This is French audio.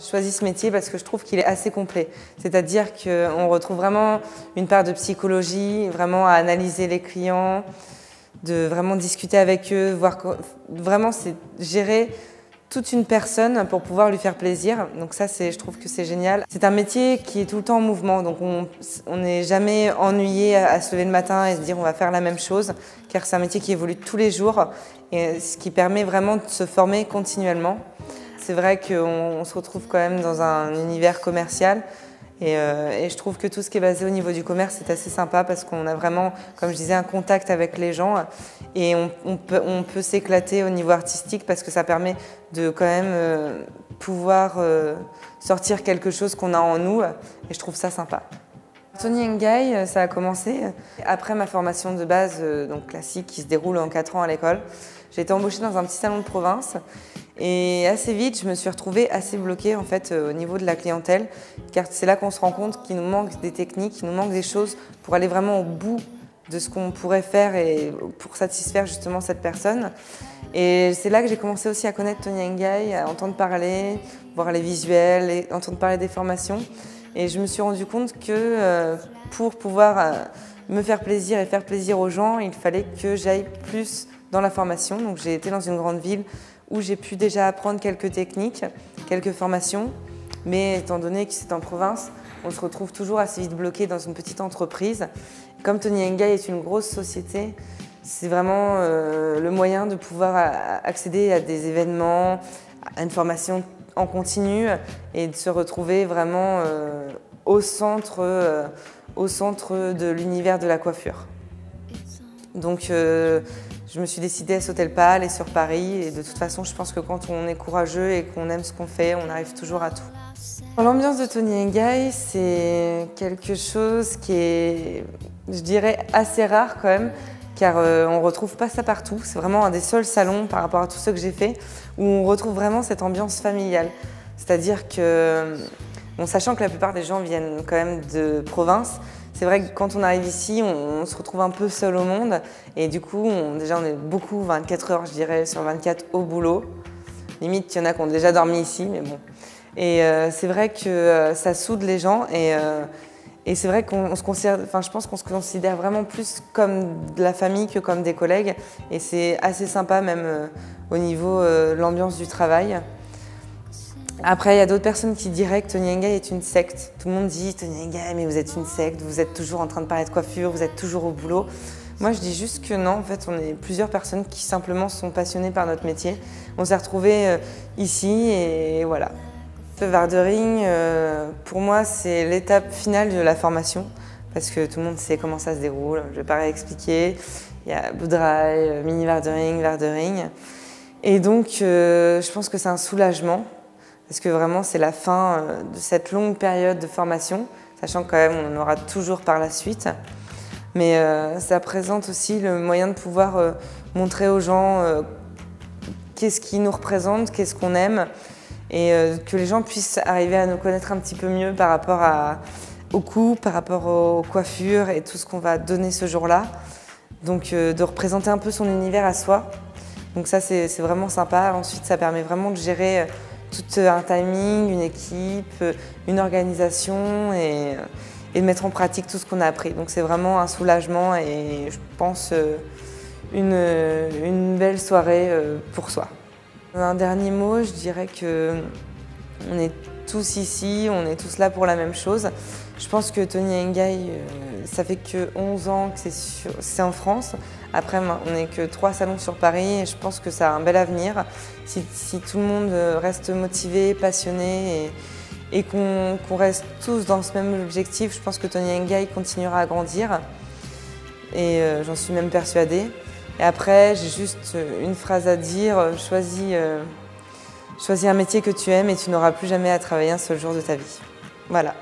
J'ai choisi ce métier parce que je trouve qu'il est assez complet. C'est-à-dire qu'on retrouve vraiment une part de psychologie, vraiment à analyser les clients, de vraiment discuter avec eux, voir vraiment c'est gérer toute une personne pour pouvoir lui faire plaisir. Donc ça, je trouve que c'est génial. C'est un métier qui est tout le temps en mouvement, donc on n'est jamais ennuyé à se lever le matin et se dire on va faire la même chose, car c'est un métier qui évolue tous les jours, et ce qui permet vraiment de se former continuellement. C'est vrai qu'on se retrouve quand même dans un univers commercial, et je trouve que tout ce qui est basé au niveau du commerce c'est assez sympa parce qu'on a vraiment, comme je disais, un contact avec les gens et on peut s'éclater au niveau artistique parce que ça permet de quand même pouvoir sortir quelque chose qu'on a en nous et je trouve ça sympa. Toni & Guy, ça a commencé après ma formation de base donc classique qui se déroule en 4 ans à l'école. J'ai été embauchée dans un petit salon de province et assez vite je me suis retrouvée assez bloquée en fait au niveau de la clientèle car c'est là qu'on se rend compte qu'il nous manque des techniques, qu'il nous manque des choses pour aller vraiment au bout de ce qu'on pourrait faire et pour satisfaire justement cette personne. Et c'est là que j'ai commencé aussi à connaître Toni & Guy, à entendre parler, voir les visuels, et entendre parler des formations. Et je me suis rendu compte que pour pouvoir me faire plaisir et faire plaisir aux gens, il fallait que j'aille plus dans la formation. Donc j'ai été dans une grande ville où j'ai pu déjà apprendre quelques techniques, quelques formations. Mais étant donné que c'est en province, on se retrouve toujours assez vite bloqué dans une petite entreprise. Comme Toni & Guy est une grosse société, c'est vraiment le moyen de pouvoir accéder à des événements, à une formation en continu et de se retrouver vraiment au centre de l'univers de la coiffure. Donc je me suis décidée à sauter le pas, aller sur Paris et de toute façon je pense que quand on est courageux et qu'on aime ce qu'on fait, on arrive toujours à tout. L'ambiance de Toni & Guy, c'est quelque chose qui est, je dirais, assez rare quand même, car on ne retrouve pas ça partout. C'est vraiment un des seuls salons par rapport à tous ceux que j'ai fait où on retrouve vraiment cette ambiance familiale. C'est-à-dire que, bon, sachant que la plupart des gens viennent quand même de province, c'est vrai que quand on arrive ici, on se retrouve un peu seul au monde et du coup, déjà on est beaucoup, 24 heures je dirais, sur 24 au boulot. Limite, il y en a qui ont déjà dormi ici, mais bon. Et c'est vrai que ça soude les gens et c'est vrai qu'on se considère, je pense qu'on se considère vraiment plus comme de la famille que comme des collègues et c'est assez sympa même au niveau de l'ambiance du travail. Après, il y a d'autres personnes qui diraient que Toni & Guy est une secte. Tout le monde dit Toni & Guy, mais vous êtes une secte, vous êtes toujours en train de parler de coiffure, vous êtes toujours au boulot. Moi, je dis juste que non, en fait, on est plusieurs personnes qui simplement sont passionnées par notre métier. On s'est retrouvés ici et voilà. Le Wardering, pour moi, c'est l'étape finale de la formation parce que tout le monde sait comment ça se déroule. Je ne vais pas réexpliquer. Il y a Blow Dry, Mini Wardering. Et donc, je pense que c'est un soulagement parce que vraiment, c'est la fin de cette longue période de formation, sachant que quand même, on en aura toujours par la suite. Mais ça présente aussi le moyen de pouvoir montrer aux gens qu'est-ce qui nous représente, qu'est-ce qu'on aime, et que les gens puissent arriver à nous connaître un petit peu mieux par rapport au coût, par rapport aux coiffures et tout ce qu'on va donner ce jour-là. Donc de représenter un peu son univers à soi. Donc ça, c'est vraiment sympa. Ensuite, ça permet vraiment de gérer tout un timing, une équipe, une organisation et de mettre en pratique tout ce qu'on a appris. Donc c'est vraiment un soulagement et je pense une belle soirée pour soi. Un dernier mot, je dirais qu'on est tous ici, on est tous là pour la même chose. Je pense que Toni & Guy, ça fait que 11 ans que c'est en France. Après, on n'est que 3 salons sur Paris et je pense que ça a un bel avenir. Si tout le monde reste motivé, passionné et qu'on reste tous dans ce même objectif, je pense que Toni & Guy continuera à grandir. Et j'en suis même persuadée. Et après, j'ai juste une phrase à dire, choisis un métier que tu aimes et tu n'auras plus jamais à travailler un seul jour de ta vie. Voilà.